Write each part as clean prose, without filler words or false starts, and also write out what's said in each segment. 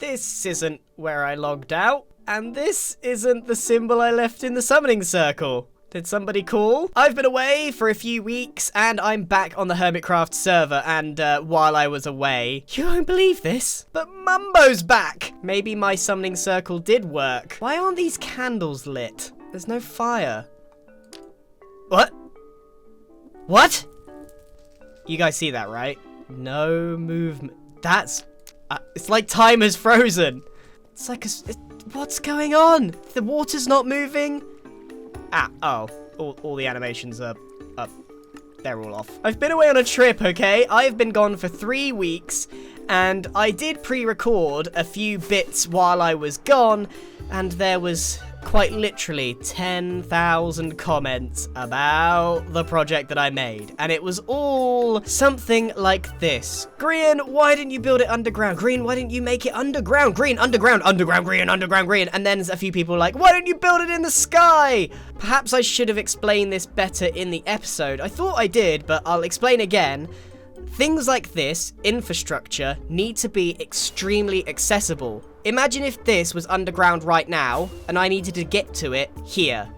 This isn't where I logged out. And this isn't the symbol I left in the summoning circle. Did somebody call? I've been away for a few weeks, and I'm back on the Hermitcraft server, and while I was away... You won't believe this, but Mumbo's back! Maybe my summoning circle did work. Why aren't these candles lit? There's no fire. What? What? You guys see that, right? No movement. That's... it's like time has frozen. It's like what's going on? The water's not moving. All the animations are up. They're all off. I've been away on a trip, okay? I've been gone for 3 weeks, and I did pre-record a few bits while I was gone, and there was quite literally 10,000 comments about the project that I made, and it was all something like this. Grian, why didn't you build it underground? Grian, why didn't you make it underground? Grian, underground, underground, Grian, underground, Grian. And then a few people were like, why didn't you build it in the sky? Perhaps I should have explained this better in the episode. I thought I did, but I'll explain again. Things like this, infrastructure, need to be extremely accessible. Imagine if this was underground right now, and I needed to get to it here.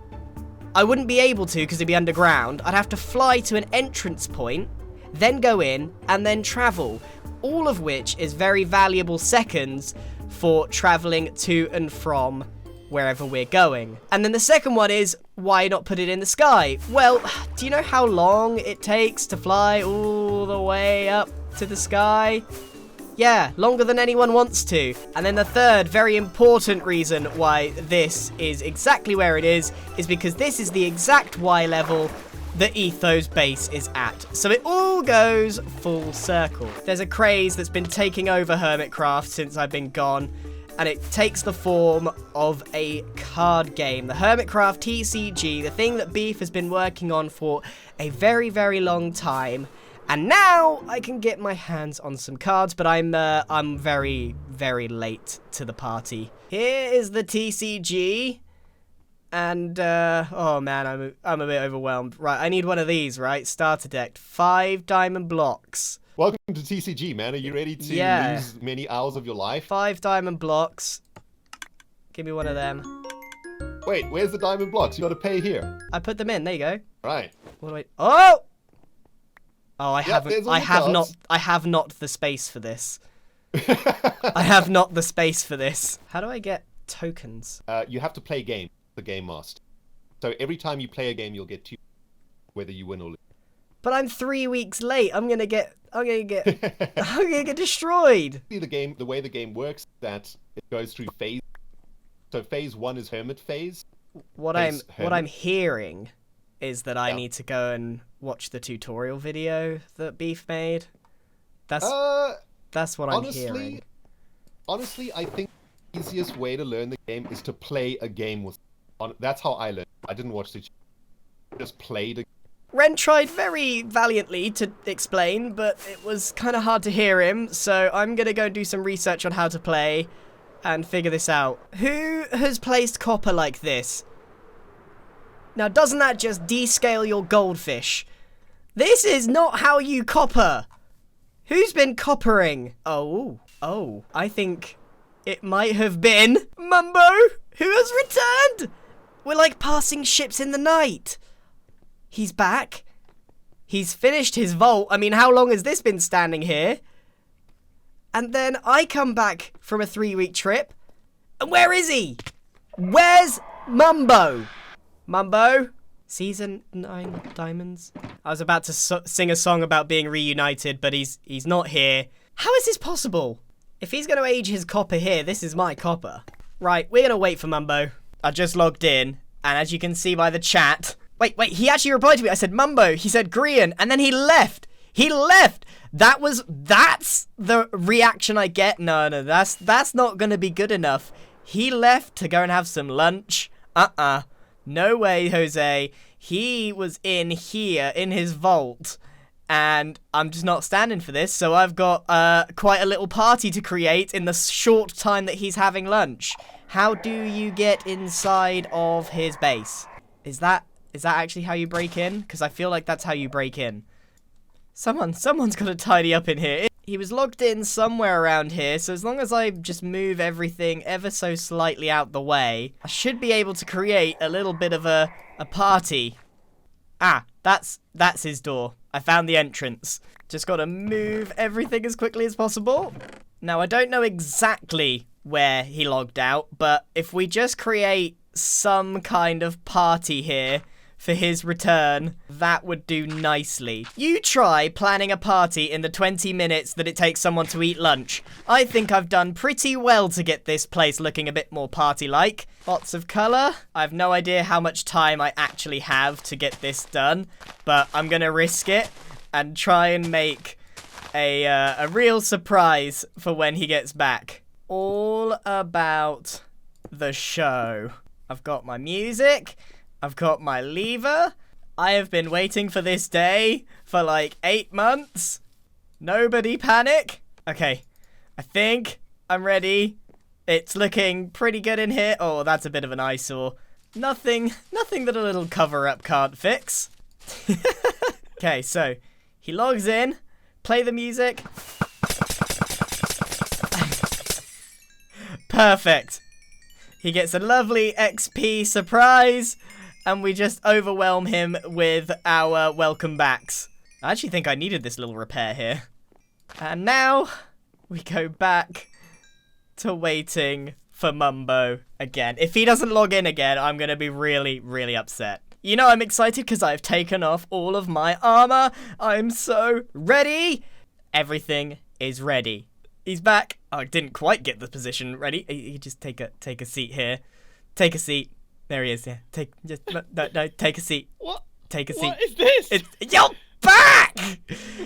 I wouldn't be able to because it'd be underground. I'd have to fly to an entrance point, then go in, and then travel. All of which is very valuable seconds for traveling to and from wherever we're going. And then the second one is, why not put it in the sky? Well, do you know how long it takes to fly all the way up to the sky? Yeah, longer than anyone wants to. And then the third very important reason why this is exactly where it is because this is the exact Y level that Etho's base is at. So it all goes full circle. There's a craze that's been taking over Hermitcraft since I've been gone, and it takes the form of a card game. The Hermitcraft TCG, the thing that Beef has been working on for a very, very long time. And now I can get my hands on some cards, but I'm very, very late to the party. Here is the TCG. And, oh man, I'm a bit overwhelmed. Right, I need one of these, right? Starter deck. 5 diamond blocks. Welcome to TCG, man. Are you ready to lose many hours of your life? 5 diamond blocks. Give me one of them. Wait, where's the diamond blocks? You gotta pay here. I put them in. There you go. Right. What do I... Oh! Oh, I have not the space for this. I have not the space for this. How do I get tokens? You have to play game, the game master. So every time you play a game, you'll get 2, whether you win or lose. But I'm 3 weeks late. I'm gonna get destroyed. See the way the game works, that it goes through phase. So phase 1 is hermit phase. What I'm hearing is that I need to go and watch the tutorial video that Beef made. That's what I'm hearing. Honestly, I think the easiest way to learn the game is to play a game with. That's how I learned. I didn't watch the. Just played a. Ren tried very valiantly to explain, but it was kind of hard to hear him. So I'm gonna go do some research on how to play, and figure this out. Who has placed copper like this? Now, doesn't that just descale your goldfish? This is not how you copper. Who's been coppering? Oh, I think it might have been Mumbo, who has returned. We're like passing ships in the night. He's back. He's finished his vault. I mean, how long has this been standing here? And then I come back from a 3-week trip. And where is he? Where's Mumbo? Mumbo? Season 9 diamonds? I was about to sing a song about being reunited, but he's not here. How is this possible? If he's going to age his copper here, this is my copper. Right, we're going to wait for Mumbo. I just logged in, and as you can see by the chat... Wait, he actually replied to me. I said Mumbo, he said Grian, and then he left. He left! That's the reaction I get. No, that's not going to be good enough. He left to go and have some lunch. No way, Jose. He was in here, in his vault, and I'm just not standing for this, so I've got quite a little party to create in the short time that he's having lunch. How do you get inside of his base? Is that actually how you break in? Because I feel like that's how you break in. Someone's got to tidy up in here. He was logged in somewhere around here, so as long as I just move everything ever so slightly out the way, I should be able to create a little bit of a party. Ah, that's his door. I found the entrance. Just gotta move everything as quickly as possible. Now, I don't know exactly where he logged out, but if we just create some kind of party here for his return, that would do nicely. You try planning a party in the 20 minutes that it takes someone to eat lunch. I think I've done pretty well to get this place looking a bit more party-like. Lots of colour. I have no idea how much time I actually have to get this done, but I'm gonna risk it and try and make a real surprise for when he gets back. All about the show. I've got my music. I've got my lever. I have been waiting for this day for like 8 months. Nobody panic. Okay, I think I'm ready. It's looking pretty good in here. Oh, that's a bit of an eyesore. Nothing that a little cover-up can't fix. Okay, so he logs in. Play the music. Perfect. He gets a lovely XP surprise. And we just overwhelm him with our welcome backs. I actually think I needed this little repair here. And now we go back to waiting for Mumbo again. If he doesn't log in again, I'm going to be really, really upset. You know, I'm excited because I've taken off all of my armor. I'm so ready. Everything is ready. He's back. Oh, I didn't quite get the position ready. You just take a seat here. Take a seat. There he is. Yeah. Take a seat. What? Take a seat. What is this? You're back.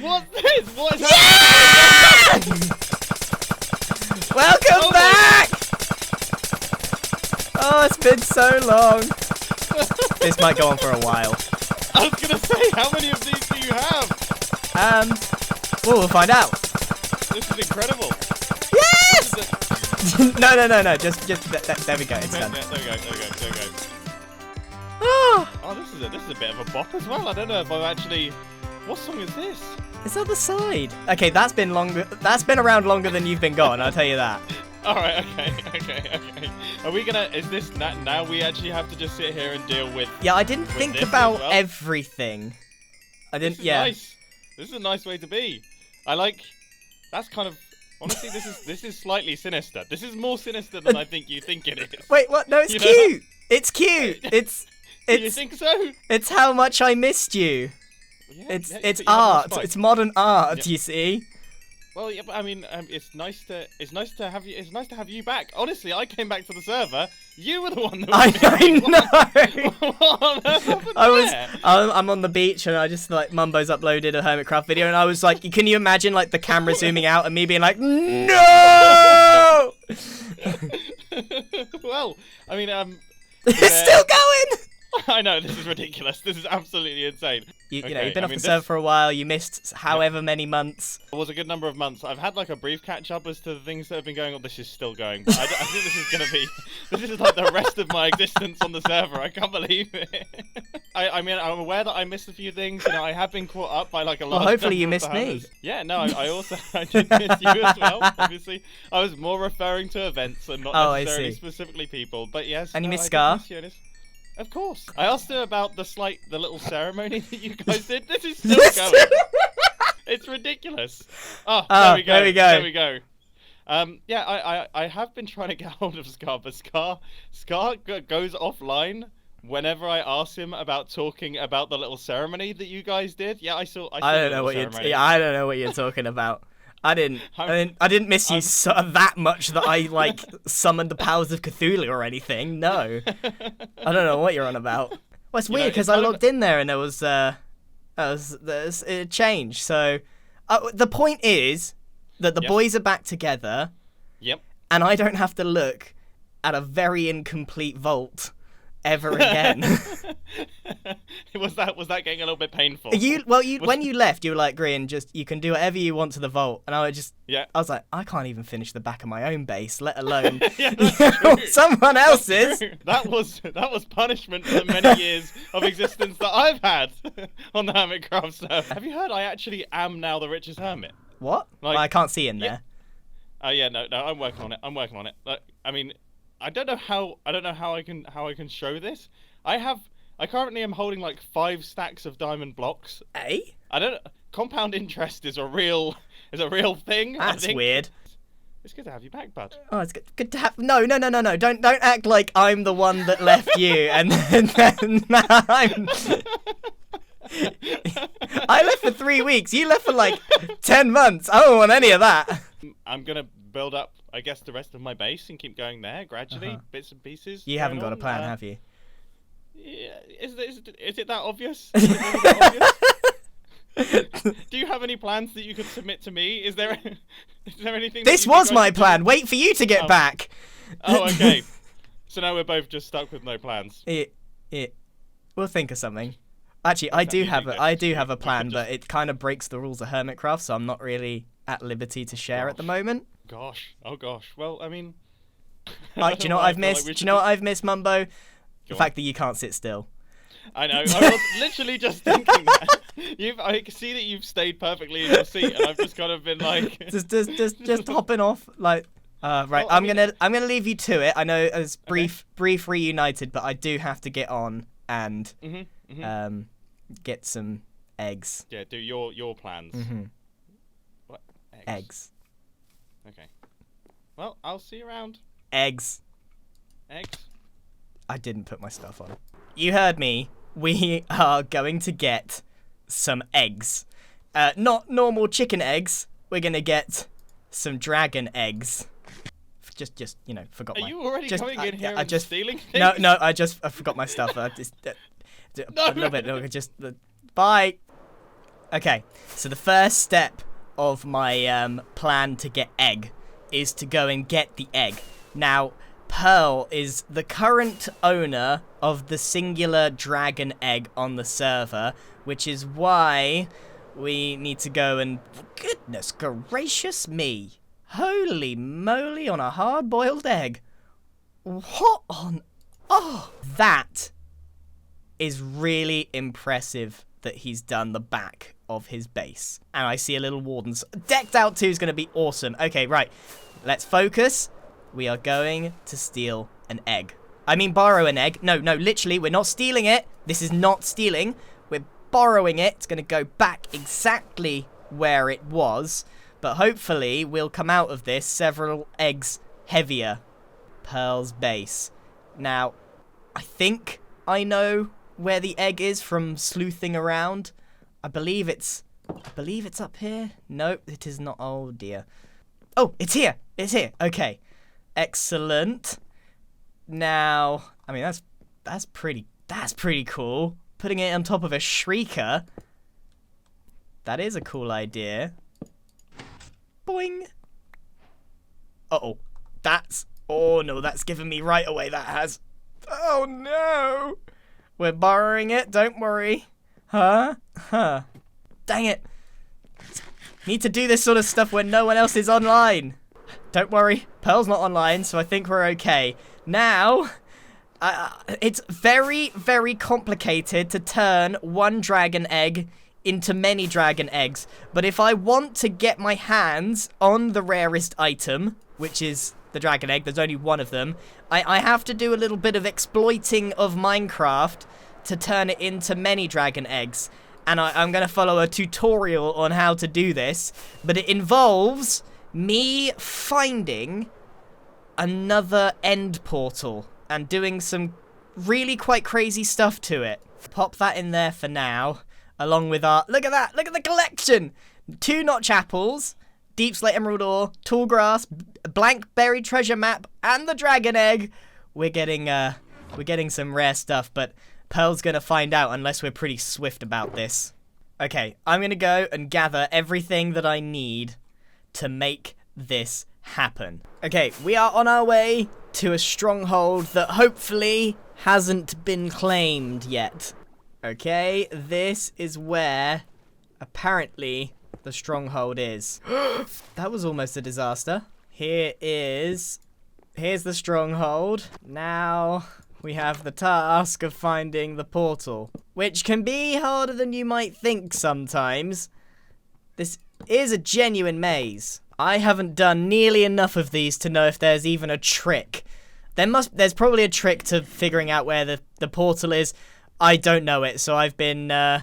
What's this? What is happening? Welcome back. Oh, it's been so long. This might go on for a while. I was gonna say, how many of these do you have? Well, we'll find out. This is incredible. Yes! No. Just there we go. It's done. There we go. Oh, Oh, this is a bit of a bop as well. I don't know if I've actually. What song is this? it's on the side. Okay, that's been longer. That's been around longer than you've been gone. I'll tell you that. All right. Okay. Are we gonna? Is this now? We actually have to just sit here and deal with. Yeah, I didn't think this as about well? everything. I didn't. This is Yeah. nice. This is a nice way to be. I like. That's kind of. Honestly, this is slightly sinister. This is more sinister than I think you think it is. Wait, what? No, it's You know? cute. It's cute. Do you think so? It's how much I missed you. Yeah, It's yeah, it's but you have no art. spite. It's modern art. Yep. You see. Well, yeah, but I mean, it's nice to have you back. Honestly, I came back to the server. You were the one that was I missing. know. What on earth happened there? I'm on the beach and I just like Mumbo's uploaded a Hermitcraft video and I was like, can you imagine like the camera zooming out and me being like, no? Well, I mean, It's still going. I know, this is ridiculous. This is absolutely insane. You know, Okay, you've been I off mean, the server for a while. You missed however many months. It was a good number of months. I've had like a brief catch up as to the things that have been going on. This is still going. I think this is gonna be. This is like the rest of my existence on the server. I can't believe it. I mean, I'm aware that I missed a few things. You know, I have been caught up by like a lot. Well, hopefully you missed me. Yeah, no, I also I did miss you as well. Obviously, I was more referring to events and not necessarily specifically people. But yes. And you no, missed I did Scar? miss you. Of course. I asked her about the little ceremony that you guys did. This is still going. It's ridiculous. Oh, there we go. There we go. Yeah, I have been trying to get hold of Scar, but Scar goes offline whenever I ask him about talking about the little ceremony that you guys did. Yeah, I saw. I don't know what you're talking about. I didn't miss you that much that I like summoned the powers of Cthulhu or anything. No, I don't know what you're on about. Well, it's weird because I logged in there and there was it changed. So the point is that the boys are back together. Yep. And I don't have to look at a very incomplete vault ever again. Was that getting a little bit painful? When you left, you were like, Grian, you can do whatever you want to the vault, and I was like, I can't even finish the back of my own base, let alone someone else's. That was punishment for the many years of existence that I've had on the Hermitcraft server. Have you heard? I actually am now the richest hermit. What? Like, Well, I can't see in there. Oh yeah, no, I'm working on it. I'm working on it. Like, I mean, I don't know how I can show this. I currently am holding like 5 stacks of diamond blocks. Eh? I don't. Compound interest is a real thing. That's weird. It's good to have you back, bud. Oh, it's good to have. No. Don't act like I'm the one that left you, and then I'm. I left for 3 weeks. You left for like 10 months. I don't want any of that. I'm gonna build up, I guess, the rest of my base and keep going there gradually, bits and pieces. You haven't got a plan, have you? Yeah, is it that obvious? Is it really that obvious? Do you have any plans that you could submit to me? Is there anything? This was my plan. Wait for you to get back. Oh, okay. So now we're both just stuck with no plans. We'll think of something. Actually, I do have a plan, but it kind of breaks the rules of Hermitcraft, so I'm not really at liberty to share at the moment. Gosh. Oh gosh. Well, I mean. Like, do you know what I've missed? Do you know what I've missed, Mumbo? The fact that you can't sit still. I know. I was literally just thinking that. I can see that you've stayed perfectly in your seat, and I've just kind of been like. just hopping off, like. Right. Well, I'm gonna leave you to it. I know it's brief reunited, but I do have to get on and get some eggs. Yeah. Do your plans. What? Eggs. Okay. Well, I'll see you around. Eggs. Eggs. I didn't put my stuff on. You heard me. We are going to get some eggs. Not normal chicken eggs. We're going to get some dragon eggs. Just forgot Are you already coming in here and stealing things? No, I forgot my stuff. A little bit. Bye. Okay, so the first step of my plan to get egg is to go and get the egg. Now, Pearl is the current owner of the singular dragon egg on the server, which is why we need to go and... Goodness gracious me. Holy moly on a hard-boiled egg. What on... Oh, that is really impressive that he's done the back of his base. And I see a little warden. Decked out too is going to be awesome. Okay, right. Let's focus. We are going to steal an egg. I mean, borrow an egg. No, literally, we're not stealing it. This is not stealing. We're borrowing it. It's going to go back exactly where it was. But hopefully, we'll come out of this several eggs heavier. Pearl's base. Now, I think I know where the egg is from sleuthing around. I believe it's up here. No, it is not. Oh, dear. Oh, it's here. It's here. Okay. Excellent. Now, I mean, that's pretty cool. Putting it on top of a shrieker. That is a cool idea. Boing. Uh-oh. Oh no, that's given me right away, that has. Oh no. We're borrowing it, don't worry. Huh? Dang it. Need to do this sort of stuff when no one else is online. Don't worry, Pearl's not online, so I think we're okay. Now, it's very, very complicated to turn one dragon egg into many dragon eggs. But if I want to get my hands on the rarest item, which is the dragon egg, there's only one of them, I have to do a little bit of exploiting of Minecraft to turn it into many dragon eggs. And I'm going to follow a tutorial on how to do this, but it involves me finding another end portal and doing some really quite crazy stuff to it. Pop that in there for now, along with our... Look at that! Look at the collection! 2 notch apples, deep slate emerald ore, tall grass, blank buried treasure map, and the dragon egg. We're getting some rare stuff, but Pearl's gonna find out unless we're pretty swift about this. Okay, I'm gonna go and gather everything that I need to make this happen. Okay, we are on our way to a stronghold that hopefully hasn't been claimed yet. Okay, this is where apparently the stronghold is. That was almost a disaster. Here's the stronghold. Now we have the task of finding the portal, which can be harder than you might think sometimes. This is a genuine maze. I haven't done nearly enough of these to know if there's even a trick. There's probably a trick to figuring out where the portal is. I don't know it, so I've been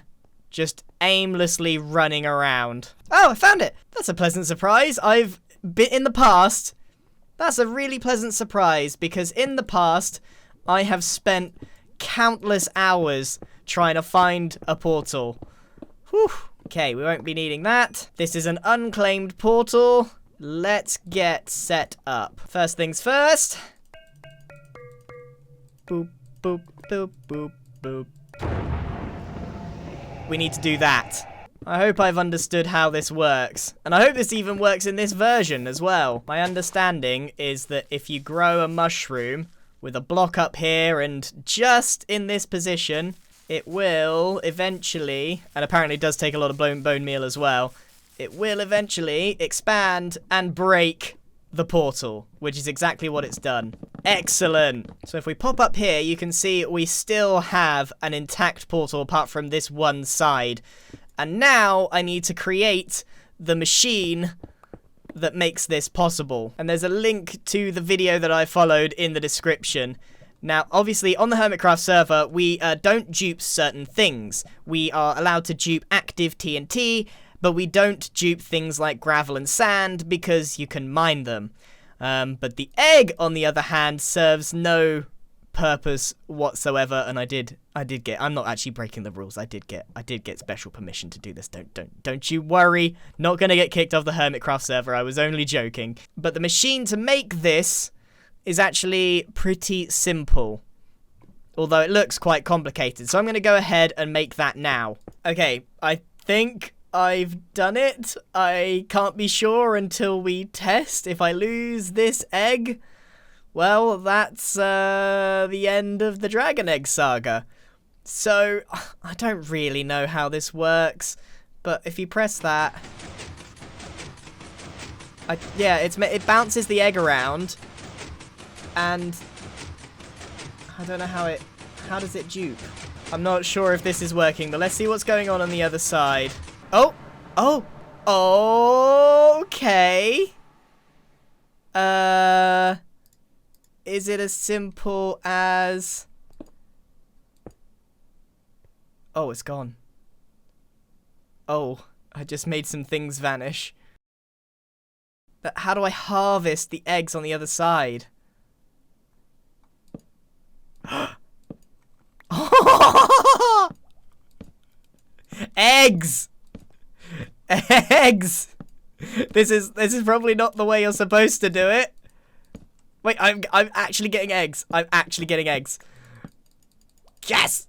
just aimlessly running around. Oh, I found it! That's a pleasant surprise. I've been in the past. That's a really pleasant surprise, because in the past, I have spent countless hours trying to find a portal. Whew. Okay, we won't be needing that. This is an unclaimed portal. Let's get set up. First things first. Boop, boop, boop, boop, boop. We need to do that. I hope I've understood how this works. And I hope this even works in this version as well. My understanding is that if you grow a mushroom with a block up here and just in this position, it will eventually, and apparently it does take a lot of bone meal as well, it will eventually expand and break the portal, which is exactly what it's done. Excellent. So if we pop up here, you can see we still have an intact portal apart from this one side. And now I need to create the machine that makes this possible. And there's a link to the video that I followed in the description. Now, obviously, on the Hermitcraft server, we don't dupe certain things. We are allowed to dupe active TNT, but we don't dupe things like gravel and sand because you can mine them. But the egg, on the other hand, serves no purpose whatsoever, and I did get, I'm not actually breaking the rules. I did get special permission to do this. Don't you worry. Not gonna get kicked off the Hermitcraft server. I was only joking. But the machine to make this is actually pretty simple, although it looks quite complicated. So I'm going to go ahead and make that now. Okay, I think I've done it. I can't be sure until we test. If I lose this egg, well, that's the end of the Dragon Egg saga. So I don't really know how this works, but if you press that, yeah, it bounces the egg around. And I don't know how does it dupe? I'm not sure if this is working, but let's see what's going on the other side. Oh, okay. Is it as simple as... Oh, it's gone. Oh, I just made some things vanish. But how do I harvest the eggs on the other side? Eggs! Eggs! This is probably not the way you're supposed to do it. Wait, I'm actually getting eggs. I'm actually getting eggs. Yes!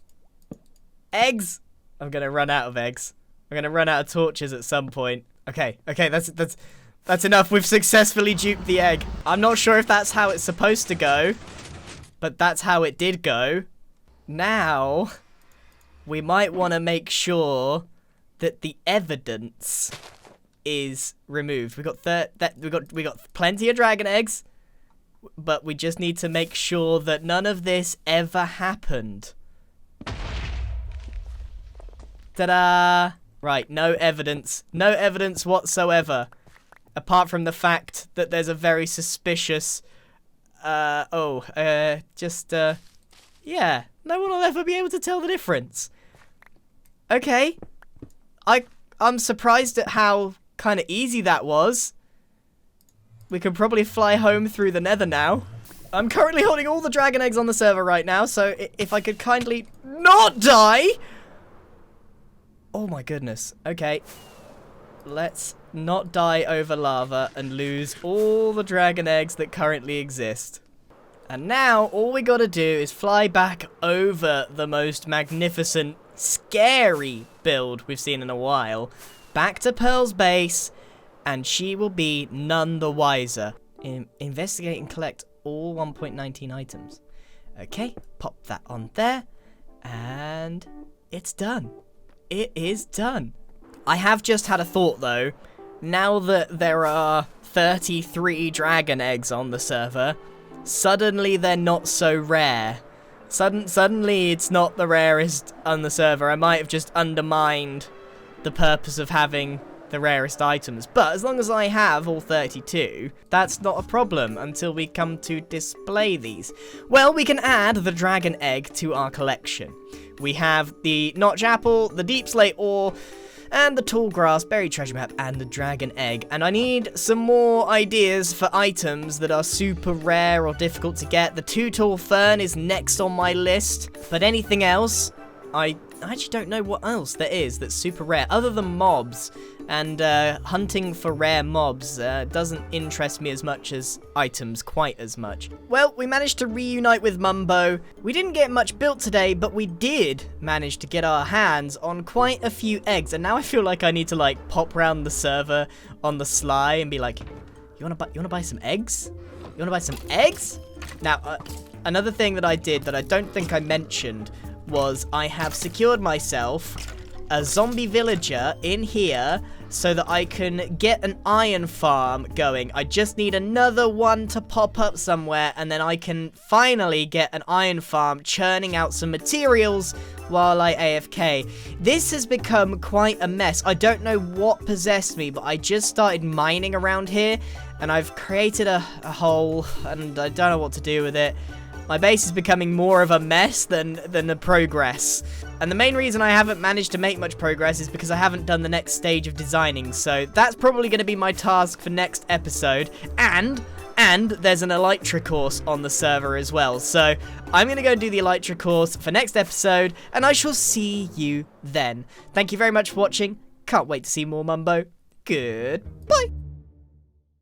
Eggs! I'm gonna run out of eggs. I'm gonna run out of torches at some point. Okay, that's enough. We've successfully duped the egg. I'm not sure if that's how it's supposed to go, but that's how it did go. Now, we might want to make sure that the evidence is removed. We got plenty of dragon eggs, but we just need to make sure that none of this ever happened. Ta-da! Right, no evidence. No evidence whatsoever. Apart from the fact that there's a very suspicious... yeah. No one will ever be able to tell the difference. Okay. I'm surprised at how kind of easy that was. We can probably fly home through the nether now. I'm currently holding all the dragon eggs on the server right now, so if I could kindly not die... Oh my goodness. Okay. Let's not die over lava and lose all the dragon eggs that currently exist. And now, all we gotta do is fly back over the most magnificent, scary build we've seen in a while, back to Pearl's base, and she will be none the wiser. Investigate and collect all 1.19 items. Okay, pop that on there, and it's done. It is done. I have just had a thought, though. Now that there are 33 dragon eggs on the server, suddenly they're not so rare. Suddenly it's not the rarest on the server. I might have just undermined the purpose of having the rarest items. But as long as I have all 32, that's not a problem until we come to display these. Well, we can add the dragon egg to our collection. We have the notch apple, the deep slate ore, and the tall grass, berry treasure map, and the dragon egg. And I need some more ideas for items that are super rare or difficult to get. The 2 tall fern is next on my list, but anything else, I actually don't know what else there is that's super rare, other than mobs. And hunting for rare mobs doesn't interest me as much as items, quite as much. Well, we managed to reunite with Mumbo. We didn't get much built today, but we did manage to get our hands on quite a few eggs. And now I feel like I need to like pop around the server on the sly and be like, you wanna buy some eggs? You wanna buy some eggs? Now, another thing that I did that I don't think I mentioned was I have secured myself a zombie villager in here so that I can get an iron farm going. I just need another one to pop up somewhere, and then I can finally get an iron farm churning out some materials while I AFK. This has become quite a mess. I don't know what possessed me, but I just started mining around here, and I've created a hole, and I don't know what to do with it. My base is becoming more of a mess than a progress. And the main reason I haven't managed to make much progress is because I haven't done the next stage of designing. So that's probably going to be my task for next episode. And there's an Elytra course on the server as well. So I'm going to go do the Elytra course for next episode, and I shall see you then. Thank you very much for watching. Can't wait to see more Mumbo. Goodbye.